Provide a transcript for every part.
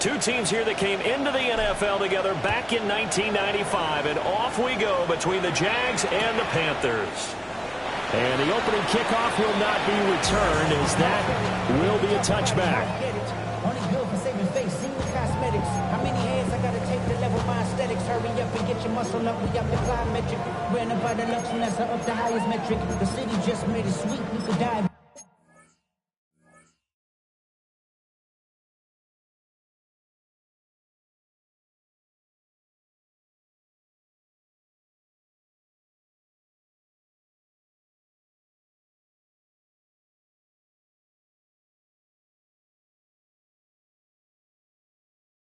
Two teams here that came into the NFL together back in 1995, and off we go between the Jags and the Panthers. And the opening kickoff will not be returned, as that will be a touchback. Only good for saving face, senior cosmetics. How many hands I gotta take to level my aesthetics? Hurry up and get your muscle up, we up the plyometric. Ran up by the lux, and that's up the highest metric. The city just made it sweet, we could die.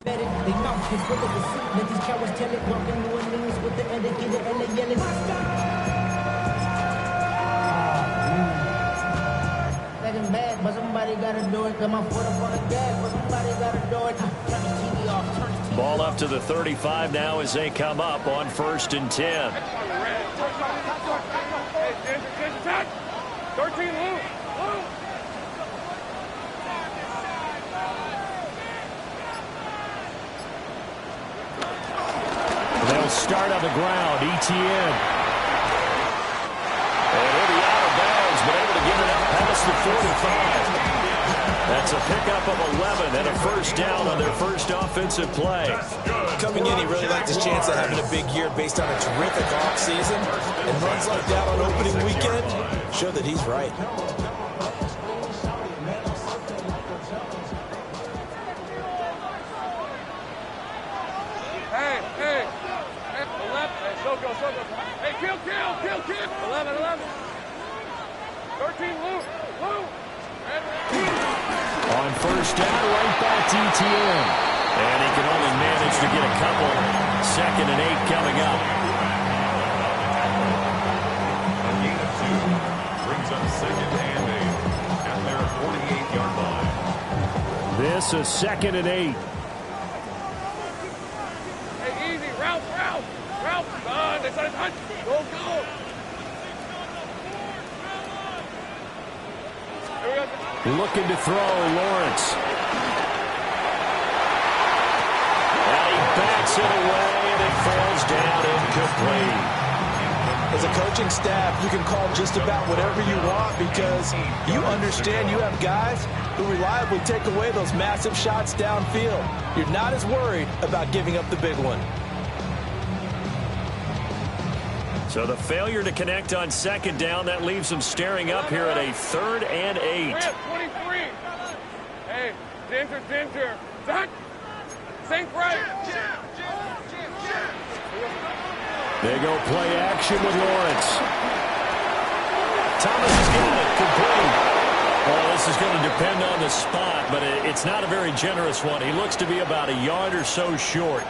They mouth is full of deceit. Let these cowards tell it. Walking New Orleans with the end, get it, LA yelling. Second bad, but somebody gotta do it. Got my foot up on the gas, but somebody gotta do it. Turn the TV off, turn the TV. Ball up to the 35 now as they come up on 1st and 10. 13 loose. They'll start on the ground. ETN. And he'll be out of bounds, but able to get it up past the 45. That's a pickup of 11 and a first down on their first offensive play. Coming in, he really liked his chance of having a big year based on a terrific offseason. And runs like that on opening weekend show that he's right. Hey. 11. Hey, so go. Hey, kill. 11. 13, Lou. On first down, right back to ETN. And he can only manage to get a couple. 2nd and 8 coming up. A gain of 2 brings up 2nd and 8 at their 48-yard line. This is 2nd and 8. Hey, easy. Ralph. They said it's hunt. Go. Looking to throw, Lawrence. And he backs it away, and it falls down incomplete. As a coaching staff, you can call just about whatever you want because you understand you have guys who reliably take away those massive shots downfield. You're not as worried about giving up the big one. So the failure to connect on 2nd down, that leaves them staring up here at a 3rd and 8. 23. Hey, Ginger. Zach. Sink right. They go play action with Lawrence. Thomas has got it complete. Well, this is going to depend on the spot, but it's not a very generous one. He looks to be about a yard or so short.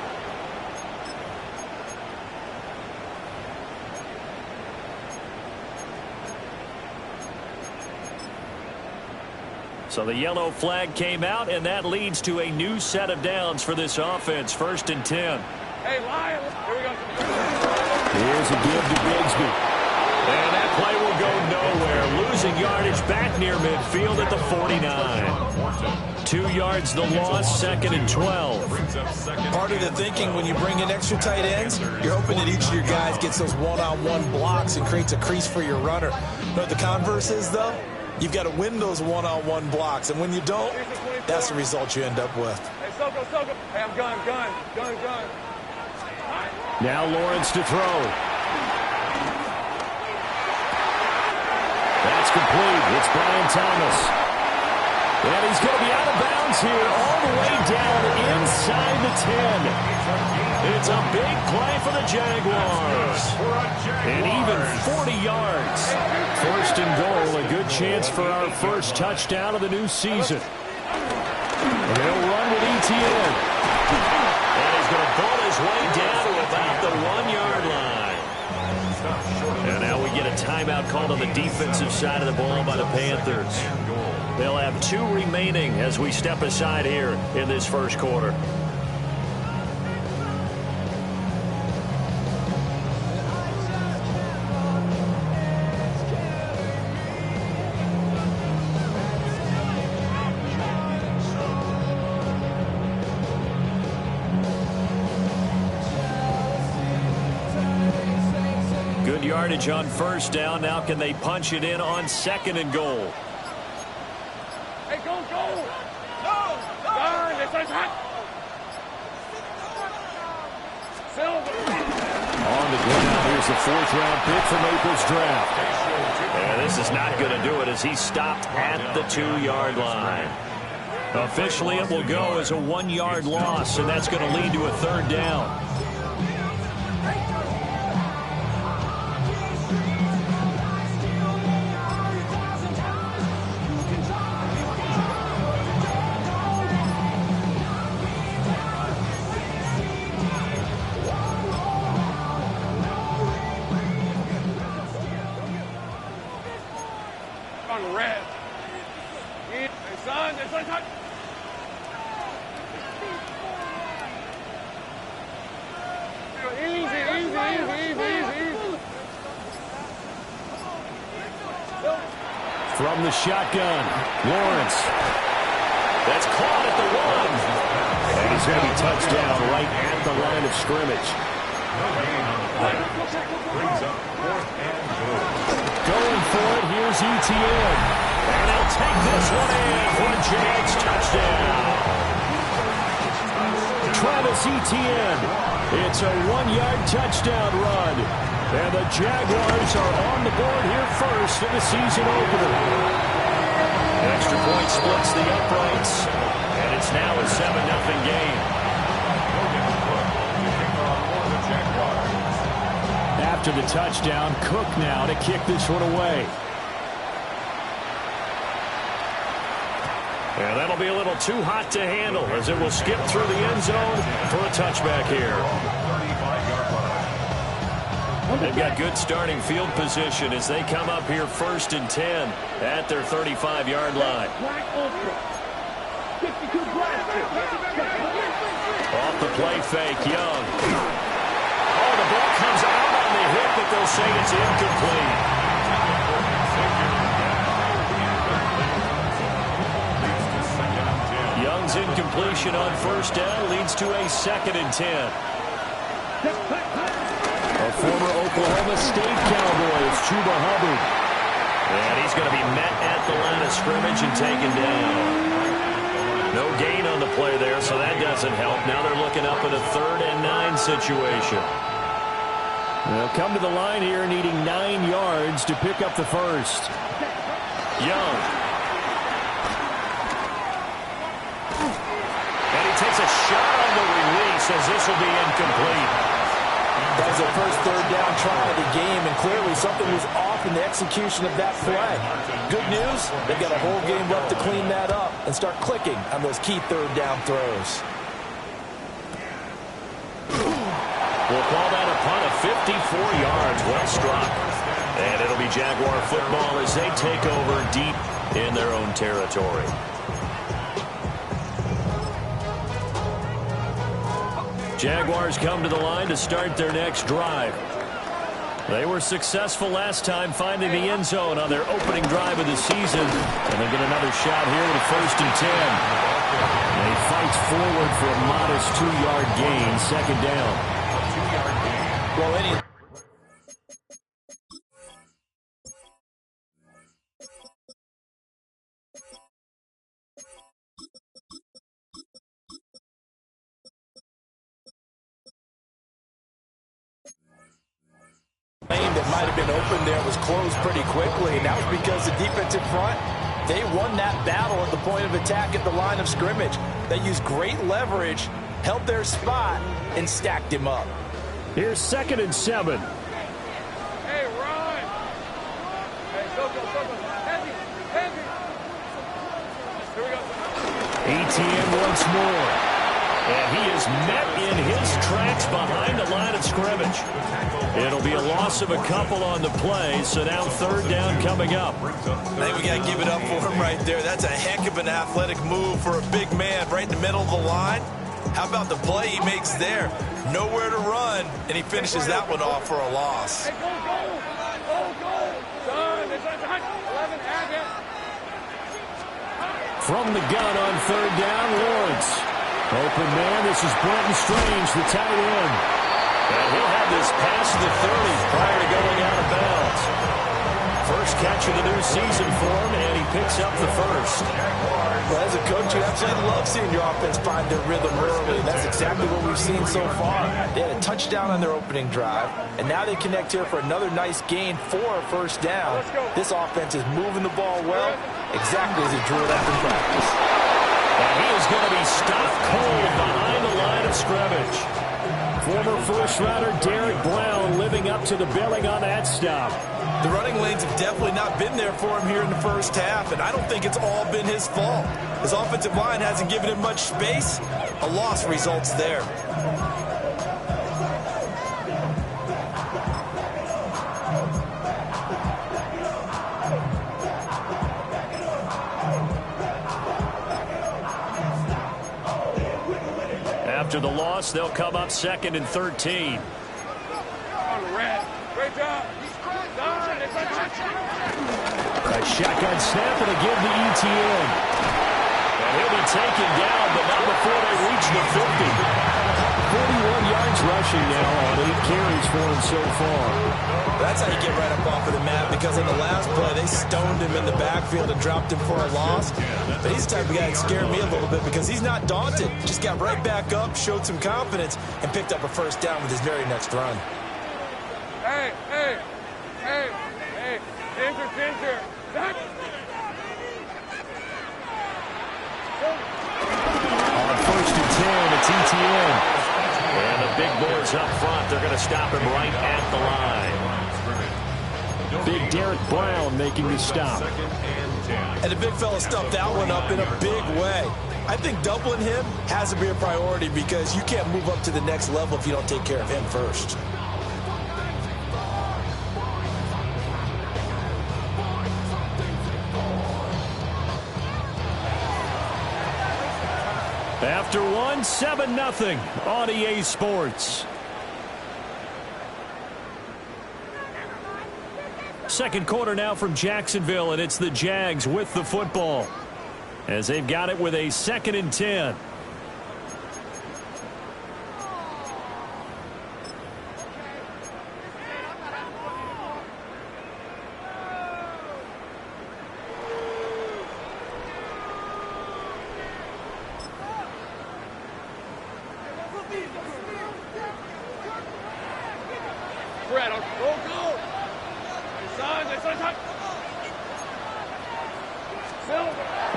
So the yellow flag came out, and that leads to a new set of downs for this offense. 1st and 10. Hey, Lion. Here we go. Here's a give to Bigsby. And that play will go nowhere. Losing yardage back near midfield at the 49. 2 yards the loss, 2nd and 12. Part of the thinking when you bring in extra tight ends, you're hoping that each of your guys gets those one-on-one blocks and creates a crease for your runner. But the converse is, though, you've got to win those one-on-one blocks. And when you don't, that's the result you end up with. Hey, Soko. Hey, I'm gun. Now Lawrence to throw. That's complete. It's Brian Thomas. And he's going to be out of bounds here all the way down inside the 10. It's a big play for the Jaguars. And even 40 yards. 1st and goal, a good chance for our first touchdown of the new season. And they'll run with ETN. And he's going to pull his way down to about the 1-yard line. And now we get a timeout called on the defensive side of the ball by the Panthers. They'll have 2 remaining as we step aside here in this first quarter. yardage on first down. Now can they punch it in on 2nd and goal? Hey, go! Guard, this is hot! On the ground, here's the 4th-round pick from April's draft. And this is not going to do it as he stopped at the 2-yard line. Officially, it will go as a 1-yard loss, and that's going to lead to a 3rd down. On red. Hey, son, this is hot! Easy. From the shotgun, Lawrence. That's caught at the 1. And he's going to be touchdown right at the line of scrimmage. Brings up 4th and goal. Going for it, here's ETN. And he'll take this one in for a Jags touchdown. Travis Etienne. It's a 1-yard touchdown run. And the Jaguars are on the board here first in the season opener. Extra point splits the uprights. And it's now a 7-0 game. After the touchdown, Cook now to kick this one away. And that'll be a little too hot to handle as it will skip through the end zone for a touchback here. They've got good starting field position as they come up here 1st and 10 at their 35-yard line. Off the play fake, Young. Oh, the ball comes out on the hit, but they'll say it's incomplete. Young's incompletion on 1st down leads to a 2nd and 10. A former Oklahoma State Cowboy is Chuba Hubbard. And he's going to be met at the line of scrimmage and taken down. No gain on the play there, so that doesn't help. Now they're looking up at a 3rd and 9 situation. They'll come to the line here needing 9 yards to pick up the first. Young. And he takes a shot on the release as this will be incomplete. That was their first 3rd down try of the game, and clearly something was off in the execution of that play. Good news, they've got a whole game left to clean that up and start clicking on those key 3rd down throws. We'll call that a punt of 54 yards, well struck. And it'll be Jaguar football as they take over deep in their own territory. Jaguars come to the line to start their next drive. They were successful last time finding the end zone on their opening drive of the season. And they get another shot here with a 1st and 10. And he fights forward for a modest 2-yard gain, 2nd down. Well, any lane that might have been open there was closed pretty quickly, and that was because the defensive front, they won that battle at the point of attack at the line of scrimmage. They used great leverage, held their spot, and stacked him up. Here's 2nd and 7. Hey, run! Hey, go. Heavy! Here we go. ATM once more. And he is met in his tracks behind the line of scrimmage. It'll be a loss of a couple on the play, so now 3rd down coming up. I think we got to give it up for him right there. That's a heck of an athletic move for a big man right in the middle of the line. How about the play he makes there? Nowhere to run, and he finishes that one off for a loss. Hey, go! Son, this is hot! 11, add it. From the gun on 3rd down, Lawrence. Open man, this is Brenton Strange, the tight end. And he'll have this past the 30 prior to going out of bounds. First catch of the new season for him, and he picks up the first. Well, as a coach, you absolutely love seeing your offense find their rhythm early, and that's exactly what we've seen so far. They had a touchdown on their opening drive, and now they connect here for another nice gain for a first down. This offense is moving the ball well, exactly as he drew it up in practice. And he is going to be stopped cold behind the line of scrimmage. Former first-rounder Derek Brown living up to the billing on that stop. The running lanes have definitely not been there for him here in the first half, and I don't think it's all been his fault. His offensive line hasn't given him much space. A loss results there. After the loss, they'll come up 2nd and 13. Great job. A shotgun snap and a give to ETN. And he'll be taken down, but not before they reach the 50. 41 yards rushing now on 8 carries for him so far. That's how you get right up off of the mat, because on the last play, they stoned him in the backfield and dropped him for a loss. But he's the type of guy that scared me a little bit because he's not daunted. Just got right back up, showed some confidence, and picked up a first down with his very next run. Hey. Ginger. On 1st and 10, it's ETN. And the big boys up front, they're going to stop him right at the line. Big Derek Brown making the stop. And the big fella stuffed that one up in a big way. I think doubling him has to be a priority because you can't move up to the next level if you don't take care of him first. After one, 7-0 on EA Sports. Second quarter now from Jacksonville, and it's the Jags with the football as they've got it with a 2nd and 10.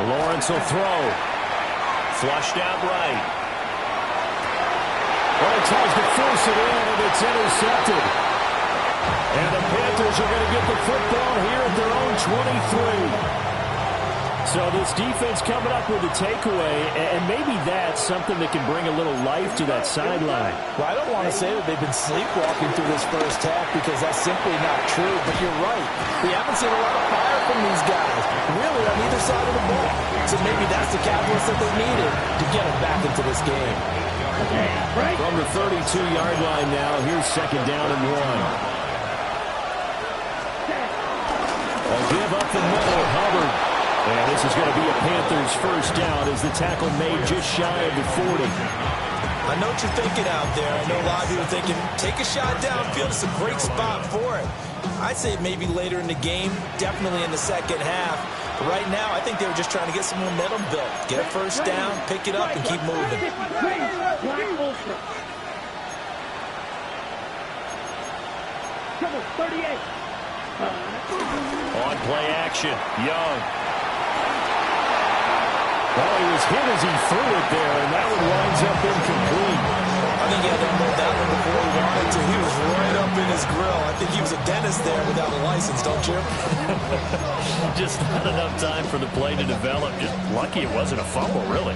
Lawrence will throw. Flushed out right. Well, tries to force it in, and it's intercepted. And the Panthers are going to get the football here at their own 23. So this defense coming up with a takeaway, and maybe that's something that can bring a little life to that sideline. Well, I don't want to say that they've been sleepwalking through this first half because that's simply not true, but you're right. We haven't seen a lot of fire from these guys, really, on either side of the ball. So maybe that's the catalyst that they needed to get them back into this game. From the 32-yard line now, here's 2nd down and 1. A give up the middle, Hubbard. And this is going to be a Panthers first down as the tackle made just shy of the 40. I know what you're thinking out there. I know a lot of you are thinking, take a shot downfield. It's a great spot for it. I'd say maybe later in the game, definitely in the second half. But right now, I think they were just trying to get some momentum built. Get a first down, pick it up, and keep moving. Come on, 38. On play action, Young. Well, he was hit as he threw it there, and that one winds up incomplete. I think he had to unload that one before he wanted to. He was right up in his grill. I think he was a dentist there without a license, don't you? Just not enough time for the play to develop. Just lucky it wasn't a fumble, really.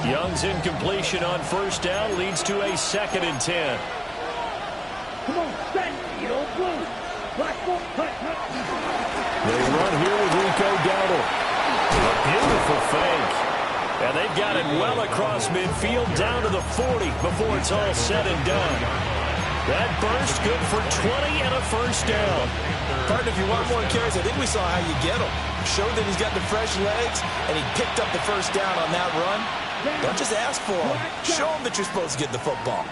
Young's incompletion on first down leads to a 2nd and 10. Come on, stand. You don't blue. They run here with Rico Dowdle. A beautiful fake. And they've got it well across midfield down to the 40 before it's all said and done. That burst good for 20 and a first down. Partner, if you want more carries, I think we saw how you get him. Showed that he's got the fresh legs, and he picked up the first down on that run. Don't just ask for him. Show him that you're supposed to get the football.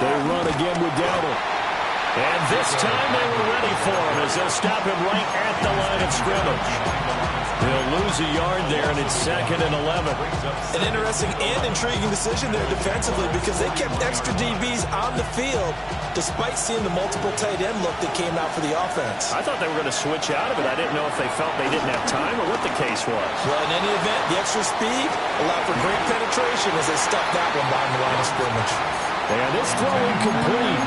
They run again with Dowdle. And this time they were ready for him as they'll stop him right at the line of scrimmage. They'll lose a yard there, and it's 2nd and 11. An interesting and intriguing decision there defensively because they kept extra DBs on the field despite seeing the multiple tight end look that came out for the offense. I thought they were going to switch out of it. I didn't know if they felt they didn't have time or what the case was. Well, in any event, the extra speed allowed for great penetration as they stuffed that one behind the line of scrimmage. And this throw incomplete.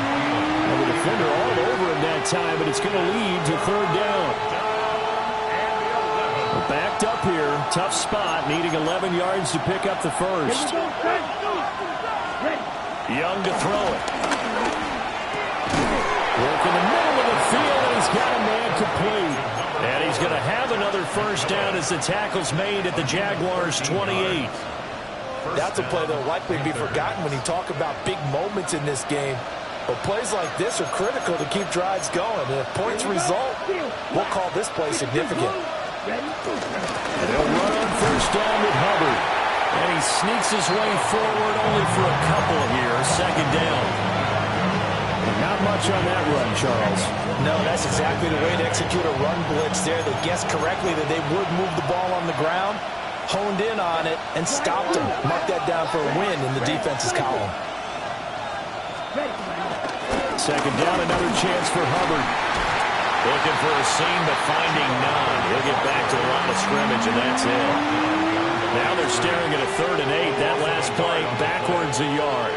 And the defender all over him that time, but it's going to lead to 3rd down. We're backed up here. Tough spot, needing 11 yards to pick up the first. Young to throw it. Work in the middle of the field, and he's got a man complete. And he's going to have another first down as the tackle's made at the Jaguars' 28. That's a play that will likely be forgotten when you talk about big moments in this game. But plays like this are critical to keep drives going. And if points result, we'll call this play significant. They'll run on first down with Hubbard. And he sneaks his way forward only for a couple here. 2nd down. Not much on that run, Charles. No, that's exactly the way to execute a run blitz there. They guessed correctly that they would move the ball on the ground, honed in on it, and stopped him. Mark that down for a win in the defense's column. 2nd down, another chance for Hubbard. Looking for a seam, but finding none. He'll get back to the line of scrimmage, and that's it. Now they're staring at a 3rd and 8. That last play, backwards a yard.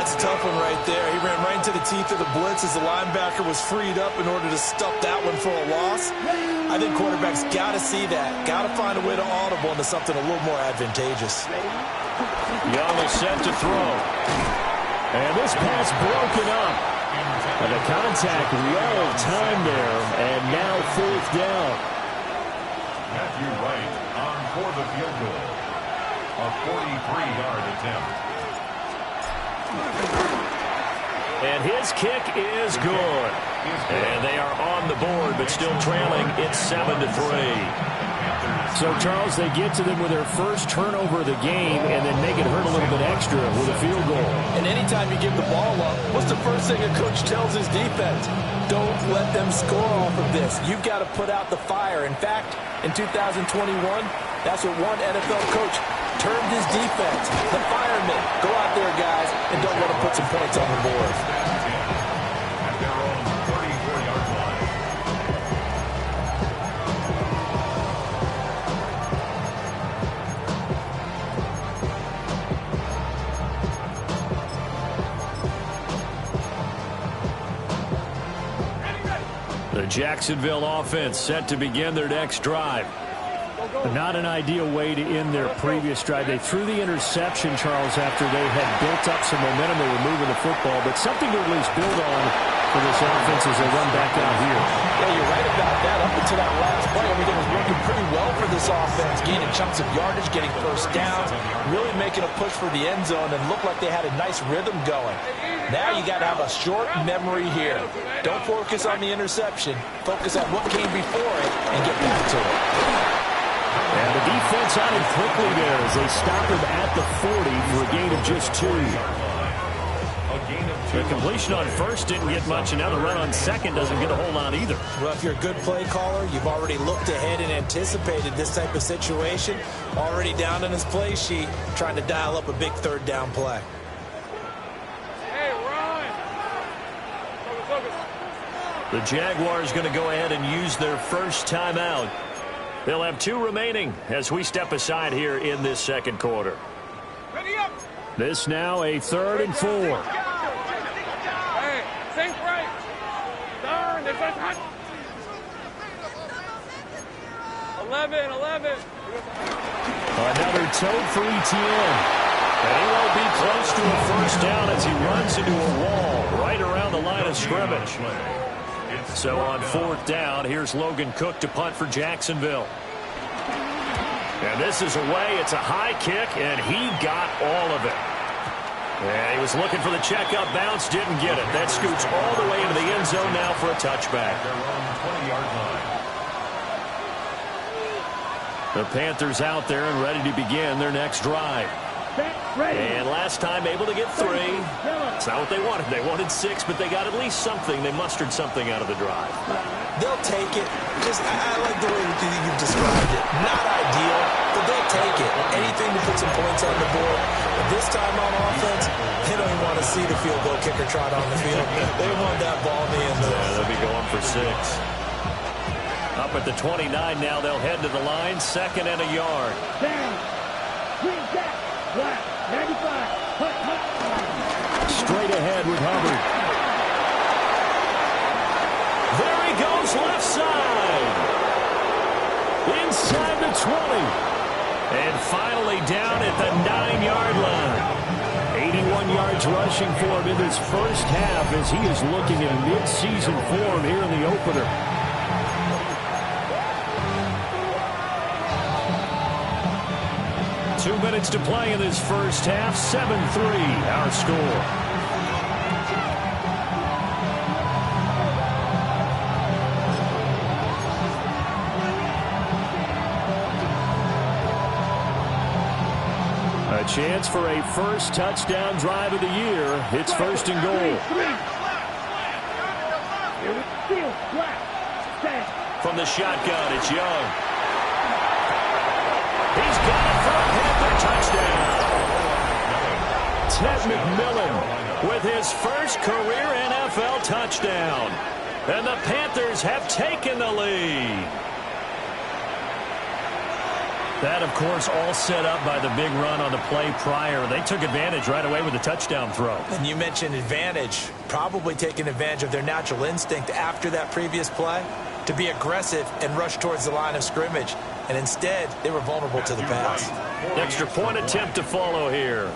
It's a tough one right there. He ran right into the teeth of the blitz as the linebacker was freed up in order to stuff that one for a loss. I think quarterbacks got to see that. Got to find a way to audible into something a little more advantageous. Young is set to throw. And this pass broken up. And the contact well timed there. And now 4th down. Matthew Wright on for the field goal. A 43-yard attempt. And his kick is good. And they are on the board, but still trailing. It's 7-3. So, Charles, they get to them with their first turnover of the game and then make it hurt a little bit extra with a field goal. And anytime you give the ball up, what's the first thing a coach tells his defense? Don't let them score off of this. You've got to put out the fire. In fact, in 2021, that's what one NFL coach termed his defense. The firemen. Go out there, guys, and don't let them put some points on the board. At their own 34-yard line. The Jacksonville offense set to begin their next drive. Not an ideal way to end their previous drive. They threw the interception, Charles, after they had built up some momentum. They were moving the football, but something to at least build on for this offense as they run back out here. Yeah, you're right about that. Up until that last play, everything was working pretty well for this offense, gaining chunks of yardage, getting first downs, really making a push for the end zone, and looked like they had a nice rhythm going. Now you got to have a short memory here. Don't focus on the interception. Focus on what came before it and get back to it. And the defense on him quickly there as they stop him at the 40 for a gain of just 2. The completion on first didn't get much, and now the run on second doesn't get a whole lot either. Well, if you're a good play caller, you've already looked ahead and anticipated this type of situation. Already down in his play sheet, trying to dial up a big 3rd down play. Hey, run! Focus. The Jaguars going to go ahead and use their first timeout. They'll have 2 remaining as we step aside here in this second quarter. Ready up! This now a 3rd and 4. Hey, think right. Darn, there's a hot. 11. Another tote for Etienne. And he won't be close to a first down as he runs into a wall right around the line of scrimmage. So on 4th down, here's Logan Cook to punt for Jacksonville. And this is away. It's a high kick, and he got all of it. And he was looking for the checkup bounce, didn't get it. That scoots all the way into the end zone now for a touchback. The Panthers out there and ready to begin their next drive. And last time able to get 3. It's not what they wanted. They wanted 6, but they got at least something. They mustered something out of the drive. They'll take it. I like the way you've described it. Not ideal, but they'll take it. Anything to put some points on the board. But this time on offense, they don't even want to see the field goal kicker trot on the field. They want that ball in the end zone. Yeah, they'll be going for 6. Up at the 29 now, they'll head to the line. 2nd and a yard. Down. Green back. Black. 95. Straight ahead with Hubbard. There he goes, left side. Inside the 20. And finally down at the 9-yard line. 81 yards rushing for him in this first half as he is looking at mid-season form here in the opener. Two minutes to play in this first half. 7-3 our score. A chance for a first touchdown drive of the year. It's 1st and goal. From the shotgun, it's Young. He's got it for a Panther touchdown. Ted McMillan with his first career NFL touchdown. And the Panthers have taken the lead. That, of course, all set up by the big run on the play prior. They took advantage right away with the touchdown throw. And you mentioned advantage. Probably taking advantage of their natural instinct after that previous play to be aggressive and rush towards the line of scrimmage. And instead, they were vulnerable to the pass. Extra point attempt to follow here.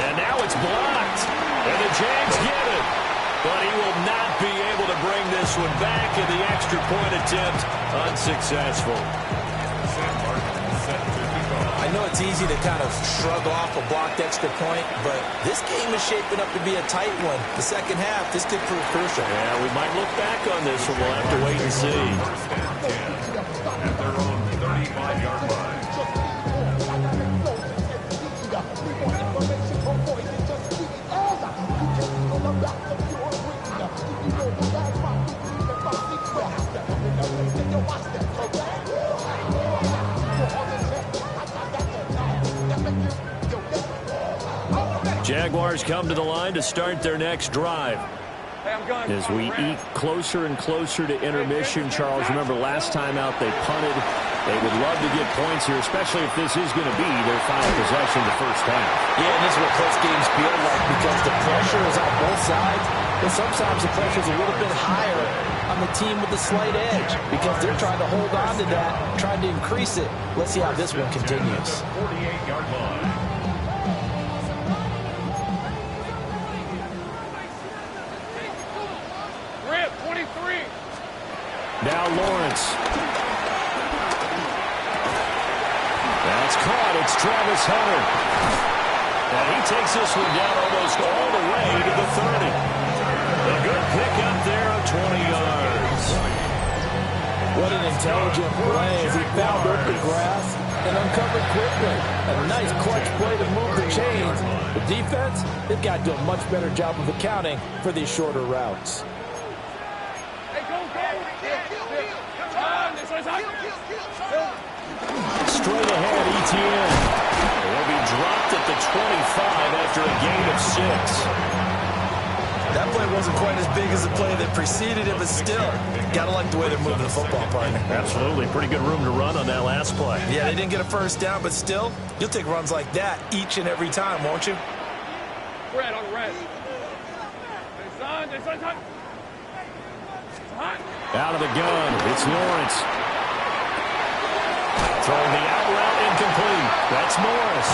And now it's blocked. And the Jags get it. But he will not be able to bring this one back, and the extra point attempt unsuccessful. I know it's easy to kind of shrug off a blocked extra point, but this game is shaping up to be a tight one. The second half, this could prove crucial. Yeah, we might look back on this one. We'll have to wait and see. At their own 35-yard line. Jaguars come to the line to start their next drive. As we eke closer and closer to intermission, Charles, remember last time out they punted. They would love to get points here, especially if this is going to be their final possession of the first half. Yeah, and this is what close games feel like because the pressure is on both sides, but sometimes the pressure is a little bit higher on the team with the slight edge because they're trying to hold on to that, trying to increase it. Let's see how this one continues. 48-yard line. Now Lawrence. That's caught. It's Travis Hunter. And he takes this one down almost all the way to the 30. A good pickup there of 20 yards. What an intelligent play as he found open grass and uncovered quickly. A nice clutch play to move the chains. The defense, they've got to do a much better job of accounting for these shorter routes. Straight ahead, Etienne. He'll be dropped at the 25 after a gain of 6. That play wasn't quite as big as the play that preceded it, but still, got to like the way they're moving the football, partner. Absolutely. Pretty good room to run on that last play. Yeah, they didn't get a first down, but still, you'll take runs like that each and every time, won't you? Red on red. Out of the gun, it's Lawrence. Throwing the out route incomplete. That's Morris.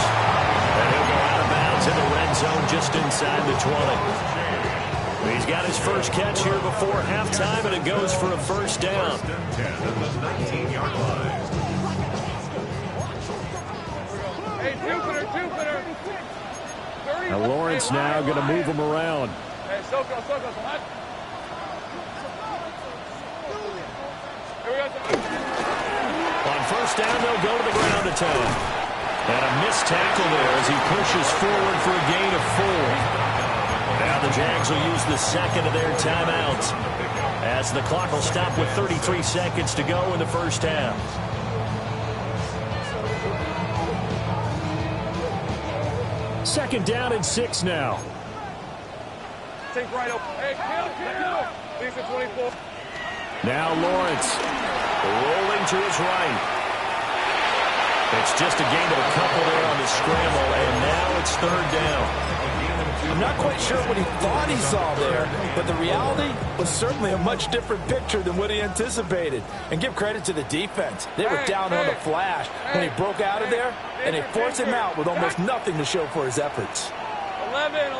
And he'll go out of bounds in the red zone just inside the 20. He's got his first catch here before halftime, and it goes for a first down. 10 at the 19-yard line. Hey, two-footer. Now Lawrence now going to move him around. Hey, Soko. Here we go. On first down, they'll go to the ground attack. And a missed tackle there as he pushes forward for a gain of 4. Now the Jags will use the second of their timeouts as the clock will stop with 33 seconds to go in the first half. Second down and 6 now. Take right up. Hey, kill. Lisa 24. Now Lawrence rolling to his right. It's just a gain of a couple there on the scramble, and now it's third down. I'm not quite sure what he thought he saw there, but the reality was certainly a much different picture than what he anticipated. And give credit to the defense. They were down on the flash when he broke out of there, and they forced him out with almost nothing to show for his efforts. 11.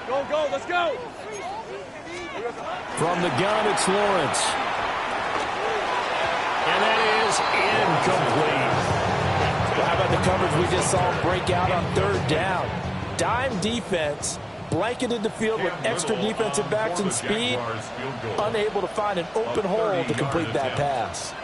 Go, let's go. From the gun, it's Lawrence. And that is incomplete. Well, how about the coverage we just saw break out on third down? Dime defense, blanketed the field with extra defensive backs and speed, unable to find an open hole to complete that pass.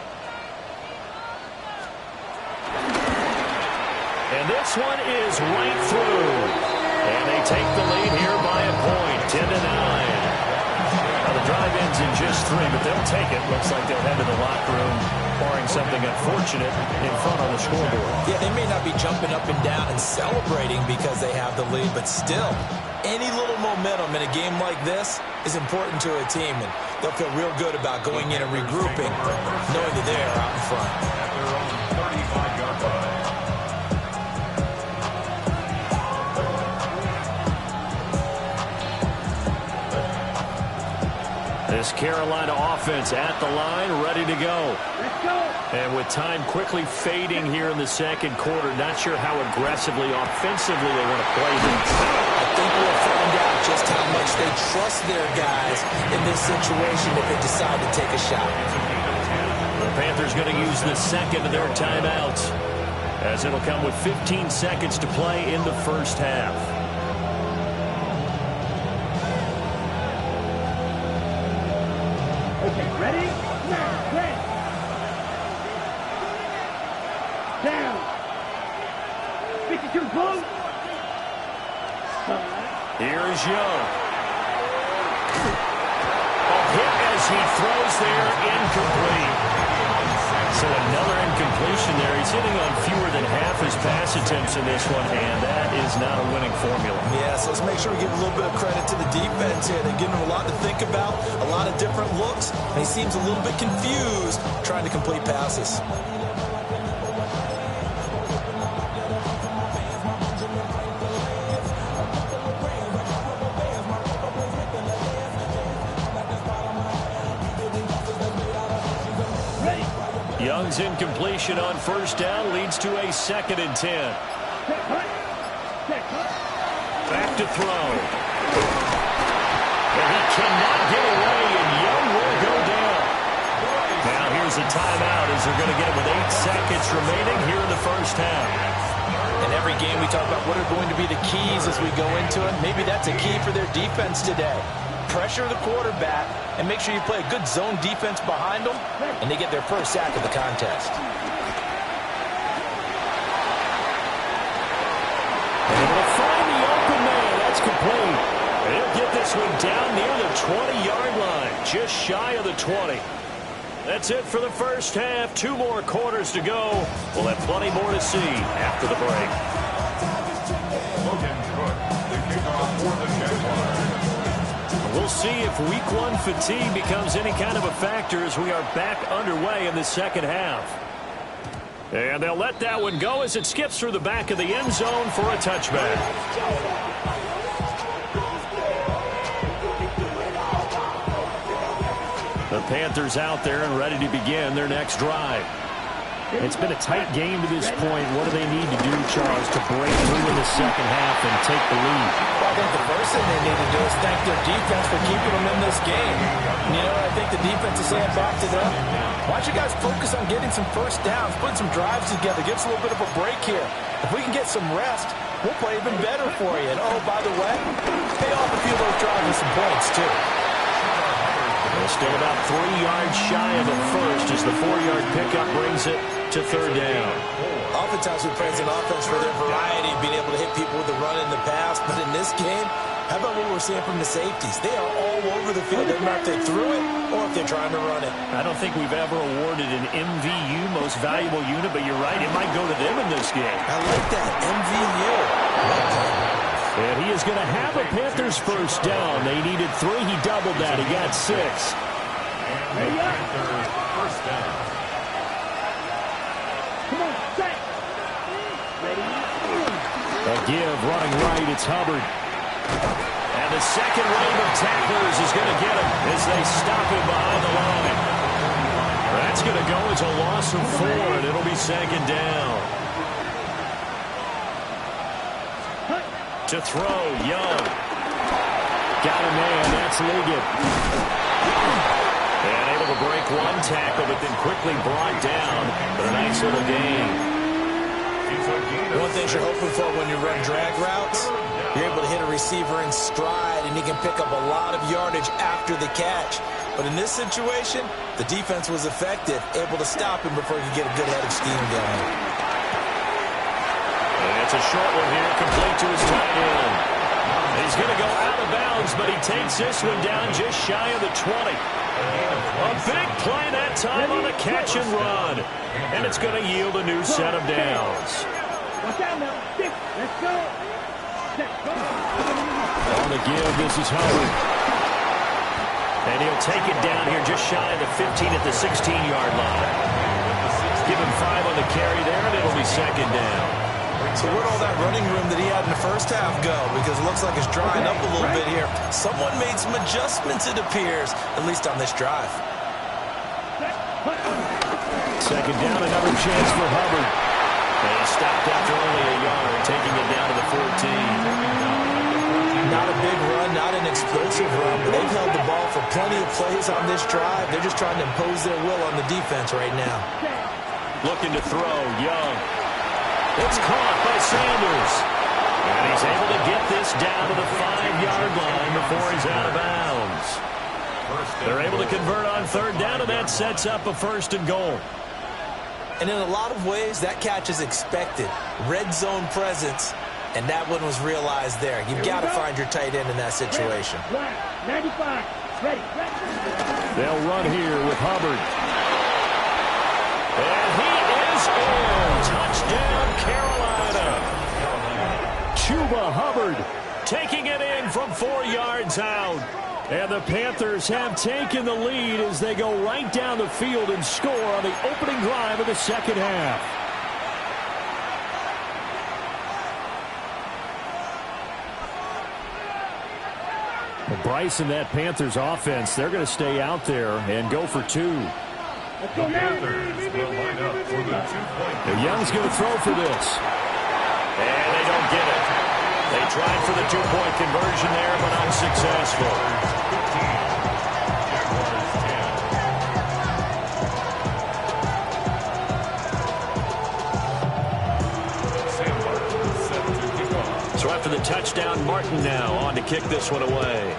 And this one is right through. And they take the lead here by a point, 10-9. Now the drive ends in just 3, but they'll take it. Looks like they'll head to the locker room, barring something unfortunate in front on the scoreboard. Yeah, they may not be jumping up and down and celebrating because they have the lead, but still, any little momentum in a game like this is important to a team, and they'll feel real good about going in and regrouping, knowing that they are out in front. At their own 35-yard line. This Carolina offense at the line, ready to go. And with time quickly fading here in the second quarter, not sure how aggressively, offensively they want to play this. I think we'll find out just how much they trust their guys in this situation if they decide to take a shot. The Panthers going to use the second of their timeouts, as it'll come with 15 seconds to play in the first half. Okay, ready? Now, press. Down. 52 boom. Here's Young. A hit as he throws there, incomplete. So another incompletion there. He's hitting on fewer than half his pass attempts in this one, and that is not a winning formula. Yeah, so let's make sure we give a little bit of credit to the defense here. They're giving him a lot to think about, a lot of different looks, and he seems a little bit confused trying to complete passes. Young's incompletion on first down leads to a 2nd and 10. Back to throw. And he cannot get away, and Young will go down. Now here's a timeout as they're going to get it with 8 seconds remaining here in the first half. In every game we talk about what are going to be the keys as we go into it. Maybe that's a key for their defense today. Pressure the quarterback and make sure you play a good zone defense behind them, and they get their first sack of the contest. Able to find the open man. That's complete. He'll get this one down near the 20-yard line, just shy of the 20. That's it for the first half. 2 more quarters to go. We'll have plenty more to see after the break. Logan Cook, the kickoff for the Jaguars. We'll see if week 1 fatigue becomes any kind of a factor as we are back underway in the second half. And they'll let that one go as it skips through the back of the end zone for a touchback. The Panthers out there and ready to begin their next drive. It's been a tight game to this point. What do they need to do, Charles, to break through in the second half and take the lead? Well, I think the first thing they need to do is thank their defense for keeping them in this game. And, you know, I think the defense is saying back to them, why don't you guys focus on getting some first downs, putting some drives together, give us a little bit of a break here. If we can get some rest, we'll play even better for you. And, oh, by the way, pay off a few of those drives with some points, too. They'll stay about 3 yards shy of the first as the 4-yard pickup brings it to third down. Oftentimes we praise an offense for their variety, being able to hit people with the run and the pass. But in this game, how about what we're seeing from the safeties? They are all over the field. Doesn't matter if they threw it or if they're trying to run it. I don't think we've ever awarded an MVU, most valuable unit, but you're right, it might go to them in this game. I like that, MVU. And he is going to have a Panthers first down. They needed 3. He doubled that. He got 6. And Panthers first down. Come on, set. Ready? A give, running right, it's Hubbard. And the second wave of tacklers is going to get him as they stop him behind the line. That's going to go as a loss of 4, and it'll be second down. To throw, Young. Got a man, that's Liggett. And able to break 1 tackle, but then quickly brought down. But a nice little gain. One thing you're hoping for when you run drag routes, you're able to hit a receiver in stride, and he can pick up a lot of yardage after the catch. But in this situation, the defense was effective, able to stop him before he could get a good head of steam going. It's a short one here, complete to his tight end. He's going to go out of bounds, but he takes this one down just shy of the 20. A big play that time on the catch and run. And it's going to yield a new set of downs. Watch out now. Let's go. Let's go. On the give, this is Hubbard. And he'll take it down here just shy of the 15 at the 16-yard line. Give him 5 on the carry there, and it'll be second down. So where'd all that running room that he had in the first half go? Because it looks like it's drying up a little bit here. Someone made some adjustments, it appears, at least on this drive. Second down, another chance for Hubbard. And he stopped after only a yard, taking it down to the 14. Not a big run, not an explosive run, but they've held the ball for plenty of plays on this drive. They're just trying to impose their will on the defense right now. Looking to throw, Young. It's caught by Sanders. And he's able to get this down to the 5-yard line before he's out of bounds. They're able to convert on third down, and that sets up a 1st and goal. And in a lot of ways, that catch is expected. Red zone presence, and that one was realized there. You've got to find your tight end in that situation. 95. Ready. They'll run here with Hubbard. And he is in. Touchdown, Carolina. Chuba Hubbard taking it in from 4 yards out. And the Panthers have taken the lead as they go right down the field and score on the opening drive of the second half. Well, Bryce and that Panthers offense, they're going to stay out there and go for 2. The Panthers will line up for the 2-point. Young's going to throw for this. And they don't get it. They tried for the 2-point conversion there, but unsuccessful. 15. Jaguars 10. Sandler set to kick off. So after the touchdown, Martin now on to kick this one away.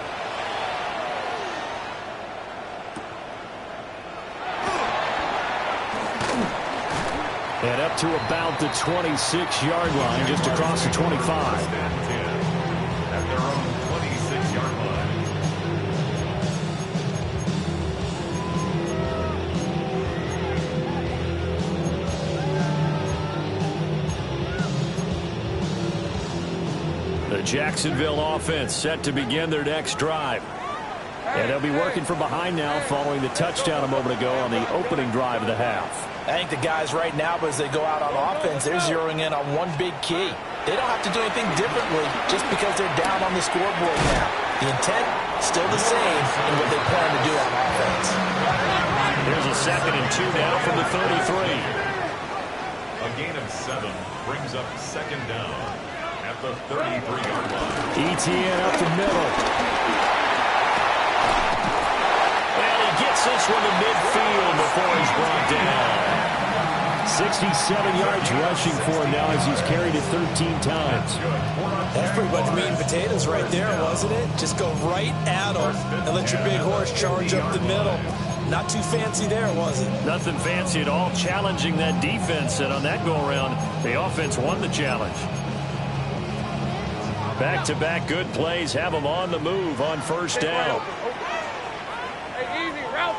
And up to about the 26-yard line, just across the 25. At their own 26-yard line. The Jacksonville offense set to begin their next drive. And they'll be working from behind now following the touchdown a moment ago on the opening drive of the half. I think the guys right now, as they go out on offense, they're zeroing in on one big key. They don't have to do anything differently just because they're down on the scoreboard now. The intent, still the same in what they plan to do on offense. Here's a 2nd and 2 now from the 33. A gain of 7 brings up second down at the 33-yard line. ETN up the middle. And he gets this one to midfield before he's brought down. 67 yards rushing for him now as he's carried it 13 times. That's pretty much meat and potatoes right there, wasn't it? Just go right at him and let your big horse charge up the middle. Not too fancy there, was it? Nothing fancy at all, challenging that defense. And on that go-around, the offense won the challenge. Back-to-back good plays have them on the move on first down. Hey, easy. Route.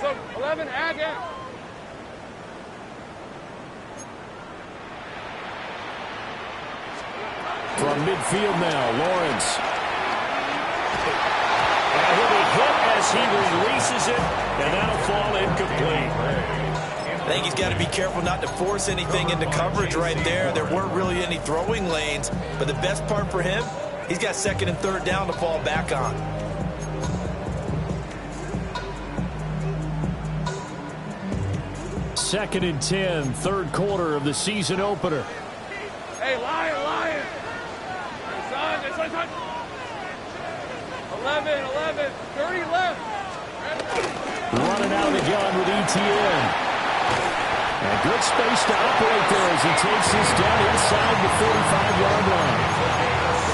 So 11, add in. From midfield now, Lawrence. And he'll be hit as he releases it, and that'll fall incomplete. I think he's got to be careful not to force anything into coverage right there. There weren't really any throwing lanes, but the best part for him, he's got second and third down to fall back on. Second and 10, third quarter of the season opener. Hey, Lion. Son. 11, 30 left. Running out of the gun with ETN. And good space to operate there as he takes this down inside the 45-yard line.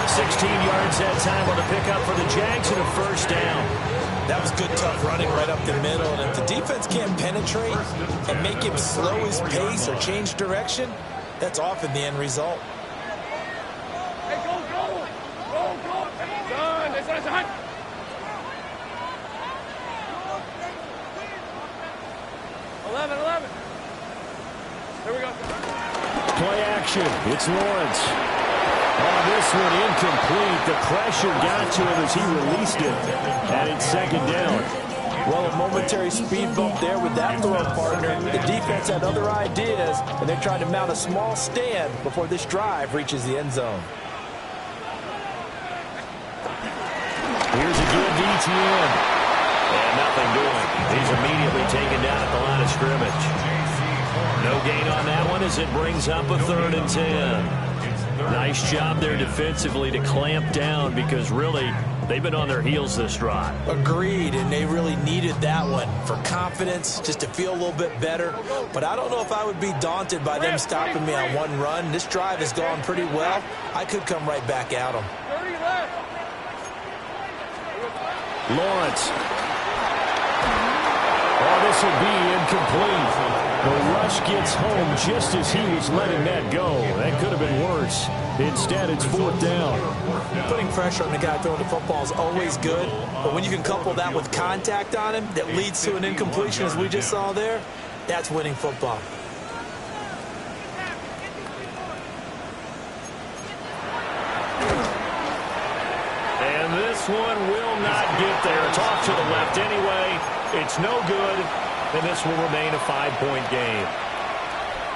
16 yards that time on the pickup for the Jags and a first down. That was good, tough running right up the middle. And if the defense can't penetrate and make him slow his pace or change direction, that's often the end result. Hey, go. Son. 11. Here we go. Play action. It's Lawrence. On this one, incomplete. The pressure got to him as he released it. And it's second down. Well, a momentary speed bump there with that throw partner. The defense had other ideas, and they're trying to mount a small stand before this drive reaches the end zone. Here's a good DTN. And nothing doing. He's immediately taken down at the line of scrimmage. No gain on that one as it brings up a 3rd and 10. Nice job there defensively to clamp down because really they've been on their heels this drive. Agreed, and they really needed that one for confidence, just to feel a little bit better. But I don't know if I would be daunted by them stopping me on one run. This drive has gone pretty well. I could come right back at them. 30 left. Lawrence. Oh, this will be incomplete. The rush gets home just as he was letting that go. That could have been worse. Instead, it's 4th down. Putting pressure on the guy throwing the football is always good, but when you can couple that with contact on him that leads to an incompletion, as we just saw there, that's winning football. And this one will not get there. It's off to the left anyway. It's no good, and this will remain a 5-point game.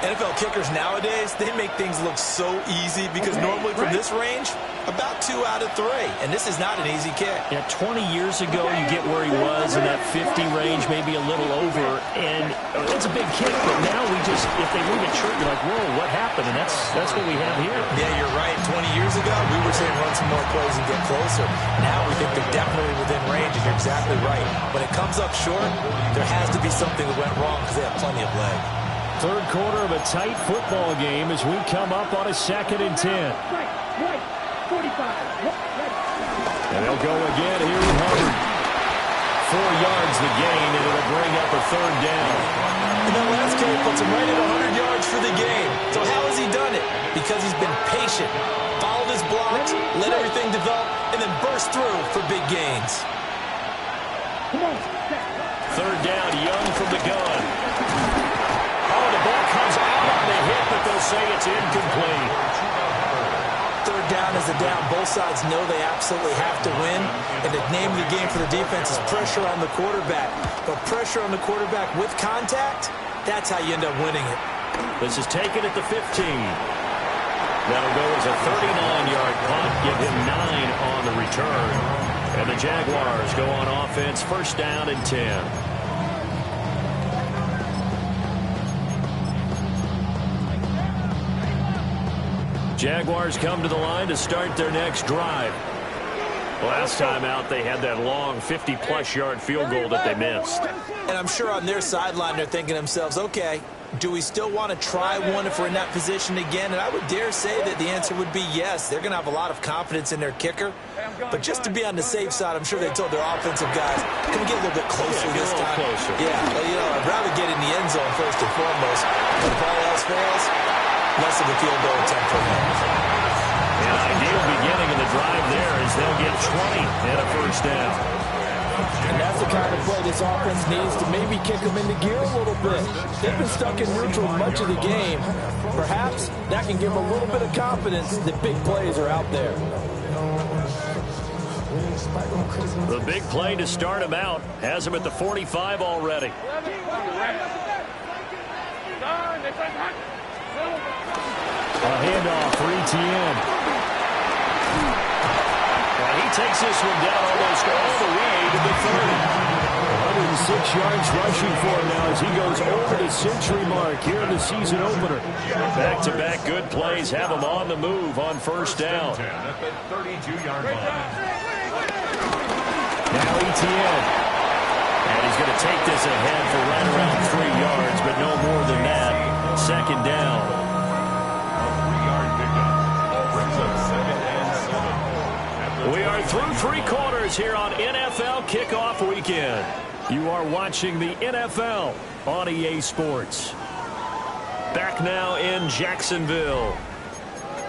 NFL kickers nowadays, they make things look so easy because normally from this range, about 2 out of 3. And this is not an easy kick. Yeah, 20 years ago, you get where he was in that 50 range, maybe a little over. And it's a big kick, but now we just, if they move it short, you're like, whoa, what happened? And that's what we have here. Yeah, you're right. 20 years ago, we were saying run some more plays and get closer. Now we think they're definitely within range, and you're exactly right. When it comes up short, there has to be something that went wrong because they have plenty of leg. Third quarter of a tight football game as we come up on a 2nd and 10. Right, 45. And they'll go again here with Hubbard. 4 yards the gain, and it'll bring up a 3rd down. And that last carry puts him right at 100 yards for the game. So how has he done it? Because he's been patient, followed his blocks, let everything develop, and then burst through for big gains. Come on. 3rd down, Young from the gun. Oh, the ball comes out on the hit, but they'll say it's incomplete. 3rd down is a down. Both sides know they absolutely have to win. And the name of the game for the defense is pressure on the quarterback. But pressure on the quarterback with contact, that's how you end up winning it. This is taken at the 15. That'll go as a 39-yard punt, give him 9 on the return. And the Jaguars go on offense, 1st down and 10. Jaguars come to the line to start their next drive. Last time out, they had that long 50-plus yard field goal that they missed. And I'm sure on their sideline they're thinking to themselves, okay, do we still want to try one if we're in that position again? And I would dare say that the answer would be yes. They're going to have a lot of confidence in their kicker. But just to be on the safe side, I'm sure they told their offensive guys, can we get a little bit closer this time? Closer. Yeah, well, I'd rather get in the end zone first and foremost. But if all else fails, less of a field goal attempt for them. An ideal beginning of the drive there is they'll get 20 and a first down. And that's the kind of play this offense needs to maybe kick them into gear a little bit. They've been stuck in neutral much of the game. Perhaps that can give them a little bit of confidence that big plays are out there. The big play to start him out has him at the 45 already. A handoff for Etienne. And he takes this one down almost all the way to the 30. 106 yards rushing for him now as he goes over the century mark here in the season opener. Back-to-back good plays have him on the move on first down. At the 32-yard line. Now Etienne. And he's going to take this ahead for right around 3 yards, but no more than that. Second down. A 3-yard pickup brings up 2nd and 7. We are through 3 quarters here on NFL Kickoff Weekend. You are watching the NFL on EA Sports. Back now in Jacksonville.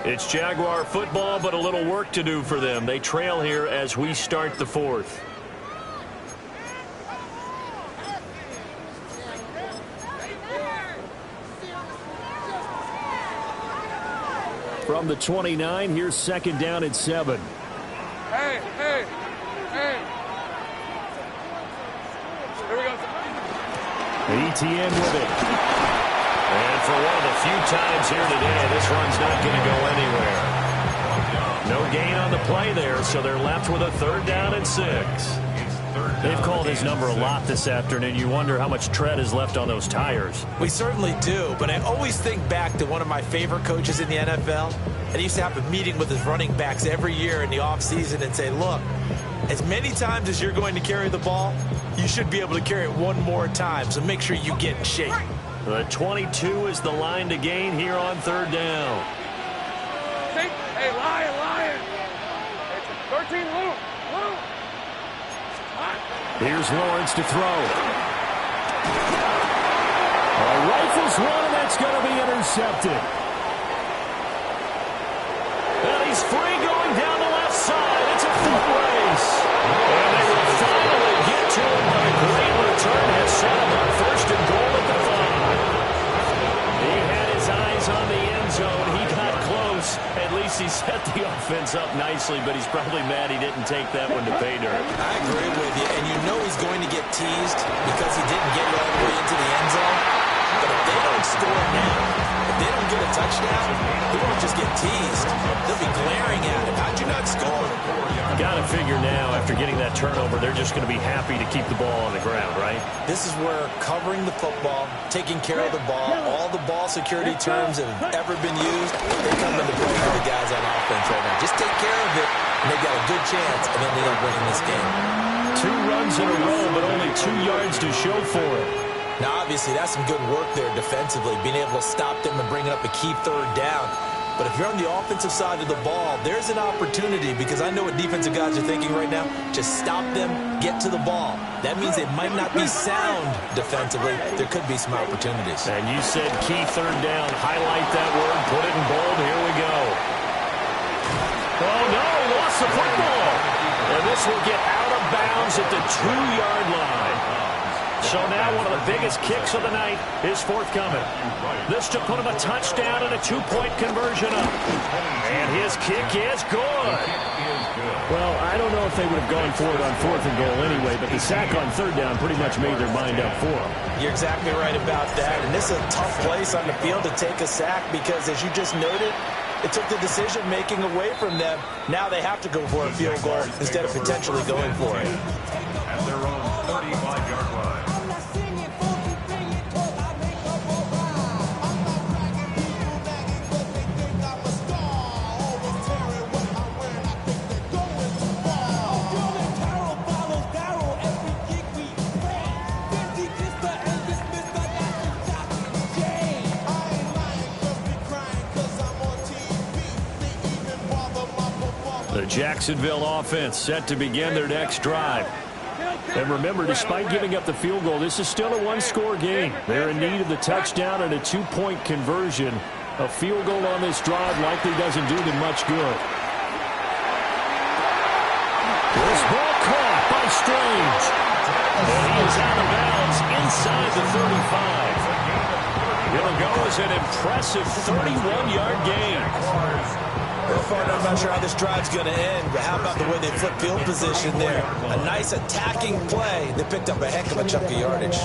It's Jaguar football, but a little work to do for them. They trail here as we start the 4th. From the 29, here's second down and 7. Hey. Here we go. Etienne with it. And for one of the few times here today, this run's not going to go anywhere. No gain on the play there, so they're left with a 3rd down and 6. They've called his number a lot this afternoon. You wonder how much tread is left on those tires. We certainly do, but I always think back to one of my favorite coaches in the NFL. And he used to have a meeting with his running backs every year in the offseason and say, look, as many times as you're going to carry the ball, you should be able to carry it one more time, so make sure you get in shape. The 22 is the line to gain here on 3rd down. Hey, Lion. It's 13, Luke. Here's Lawrence to throw. Rifles one, and that's going to be intercepted. And he's free going down the left side. It's a foot race. And they will finally get to him, but a great return has set him on 1st and goal at the 5. He had his eyes on the end zone. He got close. At least he set the offense up nicely, but he's probably mad he didn't take that one to pay dirt. I agree with you, and you know he's going to get teased because he didn't get it all the way into the end zone. But if they don't score now, if they don't get a touchdown, he won't just get teased. They'll be glaring at him. How'd you not score? Got to figure now, after getting that turnover, they're just going to be happy to keep the ball on the ground, right? This is where covering the football, taking care of the ball, all the ball security terms that have ever been used, they come into play for the guys on offense right now. Just take care of it, and they've got a good chance, and then they end up winning this game. 2 runs in a row, but only 2 yards to show for it. Now, obviously, that's some good work there defensively, being able to stop them and bring up a key 3rd down. But if you're on the offensive side of the ball, there's an opportunity, because I know what defensive guys are thinking right now. Just stop them, get to the ball. That means they might not be sound defensively. There could be some opportunities. And you said key 3rd down. Highlight that word. Put it in bold. Here we go. Oh, no. He lost the football. And this will get out of bounds at the 2-yard line. So now one of the biggest kicks of the night is forthcoming. This to put him a touchdown and a 2-point conversion up. And his kick is good. Well, I don't know if they would have gone for it on 4th and goal anyway, but the sack on 3rd down pretty much made their mind up for them. You're exactly right about that. And this is a tough place on the field to take a sack because, as you just noted, it took the decision-making away from them. Now they have to go for a field goal instead of potentially going for it. At their own 35-yard line. Jacksonville offense set to begin their next drive. And remember, despite giving up the field goal, this is still a one-score game. They're in need of the touchdown and a two-point conversion. A field goal on this drive likely doesn't do them much good. This ball caught by Strange. And he is out of bounds inside the 35. It'll go as an impressive 31-yard gain. I'm not sure how this drive's going to end, but how about the way they flip field position there? A nice attacking play. They picked up a heck of a chunk of yardage.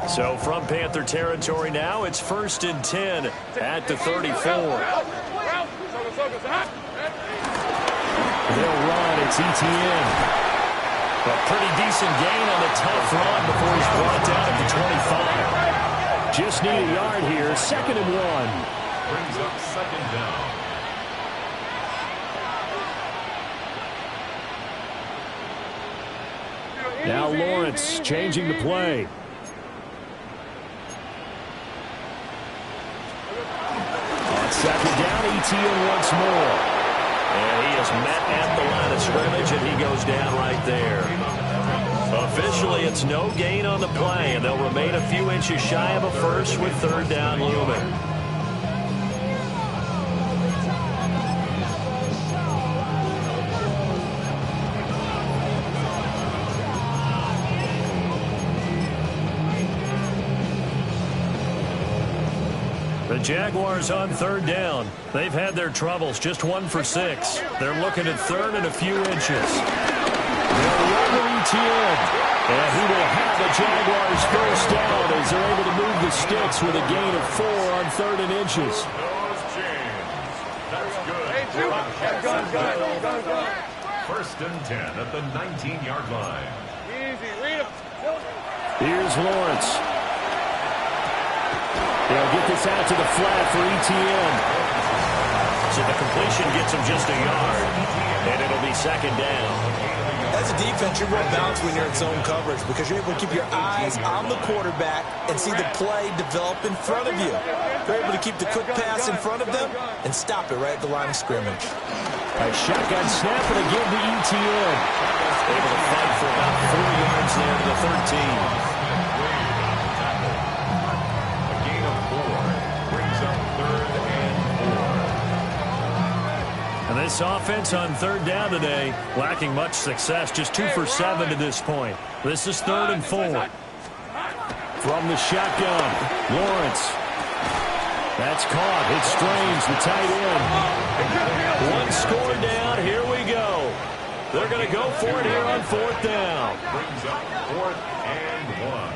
So from Panther territory now, it's 1st and 10 at the 34. They'll run. It's Etienne. A pretty decent gain on the tough run before he's brought down at the 25. Just need a yard here. 2nd and 1. Brings up 2nd down. Now Lawrence changing the play. On 2nd down, Etienne once more. And he is met at the line of scrimmage, and he goes down right there. Officially, it's no gain on the play, and they'll remain a few inches shy of a first with 3rd down looming. The Jaguars on 3rd down. They've had their troubles, just 1 for 6. They're looking at 3rd and a few inches. They'll run to Etienne, and he will have the Jaguars first down as they're able to move the sticks with a gain of 4 on 3rd and inches. That's good. 1st and 10 at the 19-yard line. Easy, read him. Here's Lawrence. They'll get this out to the flat for Etienne. So the completion gets him just a yard, and it'll be 2nd down. As a defense, you're real balanced when you're in zone coverage because you're able to keep your eyes on the quarterback and see the play develop in front of you. You're able to keep the quick pass in front of them and stop it right at the line of scrimmage. A shotgun snap and a give to Etienne. Able to fight for about 4 yards there to the 13. And this offense on 3rd down today, lacking much success, just 2 for 7 to this point. This is 3rd and 4. From the shotgun, Lawrence. That's caught. It's Strange, the tight end. 1 score down. Here we go. They're going to go for it here on 4th down. Brings up 4th and 1.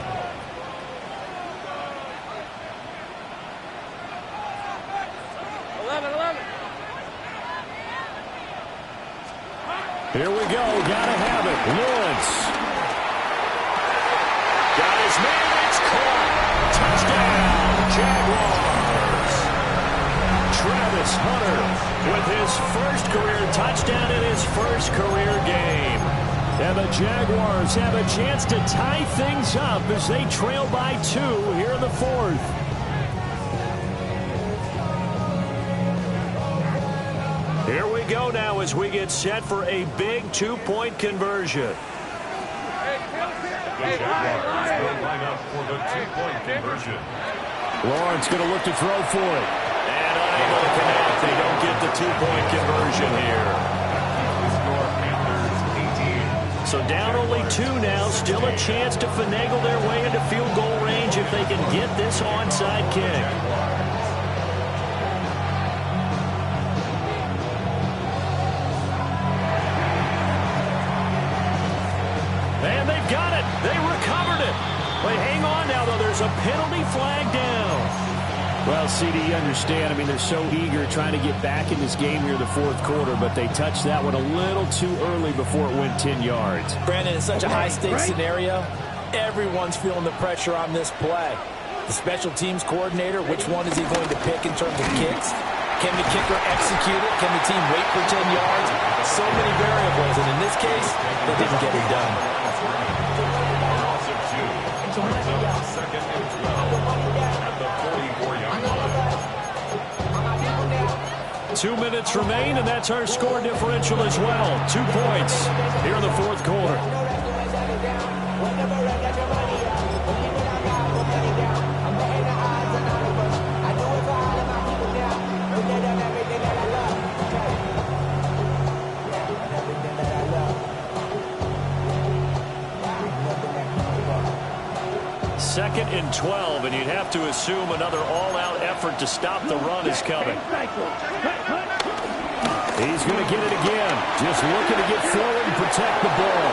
Here we go. Gotta have it. Lawrence. Got his man. It's caught. Touchdown, Jaguars. Travis Hunter with his first career touchdown in his first career game. And the Jaguars have a chance to tie things up as they trail by 2 here in the 4th. Here we go now as we get set for a big 2-point conversion. The Jaguars will line up for the 2-point conversion. Lawrence going to look to throw for it. And unable to connect. They don't get the 2-point conversion here. The score, Panthers 18. So down only 2 now. Still a chance to finagle their way into field goal range if they can get this onside kick. And they've got it. They recovered it. Wait, hang on now, though. There's a penalty flag down. Well, CD, you understand. I mean, they're so eager trying to get back in this game here in the 4th quarter, but they touched that one a little too early before it went 10 yards. Brandon, it's such a high-stakes scenario. Everyone's feeling the pressure on this play. The special teams coordinator, which one is he going to pick in terms of kicks? Can the kicker execute it? Can the team wait for 10 yards? So many variables, and in this case, they didn't get it done. Loss of 2. Brings up 2nd and 12 at the 44-yard line. 2 minutes remain, and that's our score differential as well. 2 points here in the fourth quarter. Second and 12, and you'd have to assume another all-out effort to stop the run is coming. He's going to get it again. Just looking to get forward and protect the ball.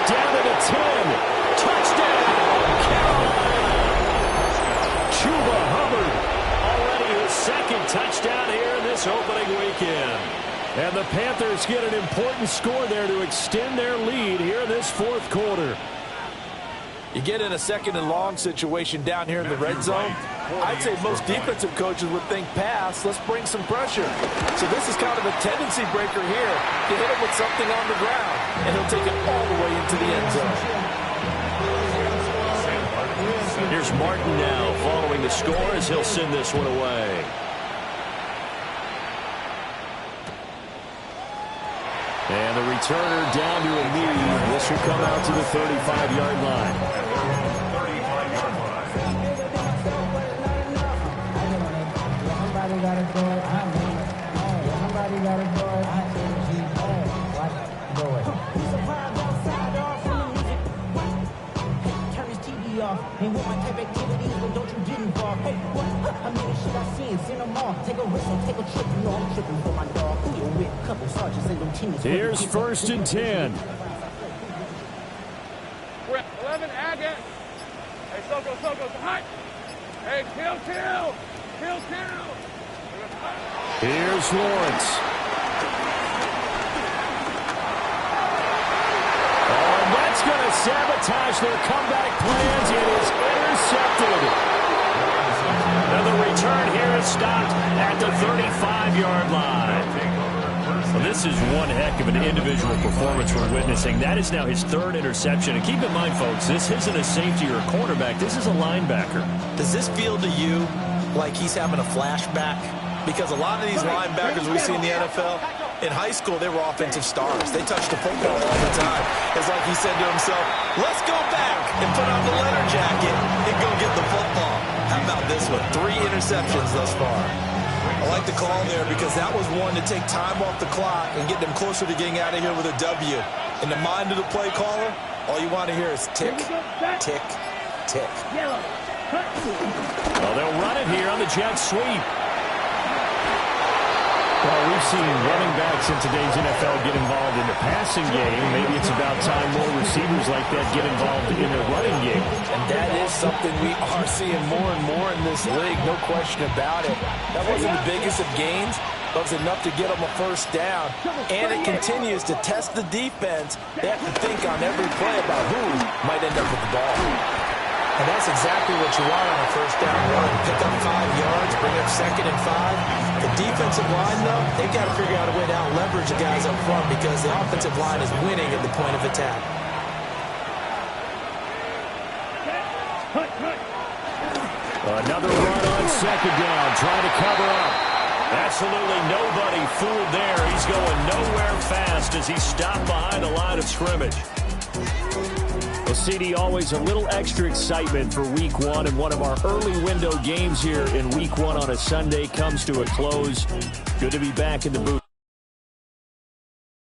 Down to the 10. Touchdown, Carolina. Chuba Hubbard already his second touchdown here in this opening weekend. And the Panthers get an important score there to extend their lead here in this fourth quarter. You get in a second and long situation down here in the red zone. I'd say most defensive coaches would think pass. Let's bring some pressure. So this is kind of a tendency breaker here. You hit him with something on the ground, and he'll take it all the way into the end zone. Here's Martin now following the score as he'll send this one away. And the returner down to a knee. This will come out to the 35-yard line. 35-yard And with my type activities, but don't you get involved. Hey, what? I mean, shit I seen, send them all. Take a risk and take a trip. You know I'm tripping for my dog. Who you with? Couple sergeants and lieutenants. Here's first and 10. We're at 11, Agate. Hey, Soko, hot. Hey, kill. Here's Lawrence. That's going to sabotage their comeback plans. It is intercepted. And the return here is stopped at the 35-yard line. Well, this is one heck of an individual performance we're witnessing. That is now his third interception. And keep in mind, folks, this isn't a safety or a cornerback. This is a linebacker. Does this feel to you like he's having a flashback? Because a lot of these linebackers we see in the NFL, in high school, they were offensive stars. They touched the football all the time. It's like he said to himself, let's go back and put on the leather jacket and go get the football. How about this one? 3 interceptions thus far. I like the call there because that was one to take time off the clock and get them closer to getting out of here with a W. In the mind of the play caller, all you want to hear is tick, tick, tick. Well, they'll run it here on the jet sweep. Well, we've seen running backs in today's NFL get involved in the passing game. Maybe it's about time more receivers like that get involved in the running game. And that is something we are seeing more and more in this league, no question about it. That wasn't the biggest of gains, but it was enough to get them a first down. And it continues to test the defense. They have to think on every play about who might end up with the ball. And that's exactly what you want on a first down run. Pick up 5 yards, bring up 2nd and 5. The defensive line, though, they've got to figure out a way to out-leverage the guys up front because the offensive line is winning at the point of attack. Another run on second down, trying to cover up. Absolutely nobody fooled there. He's going nowhere fast as he stopped behind the line of scrimmage. Well, CD, always a little extra excitement for Week 1, and one of our early window games here in Week 1 on a Sunday comes to a close. Good to be back in the booth.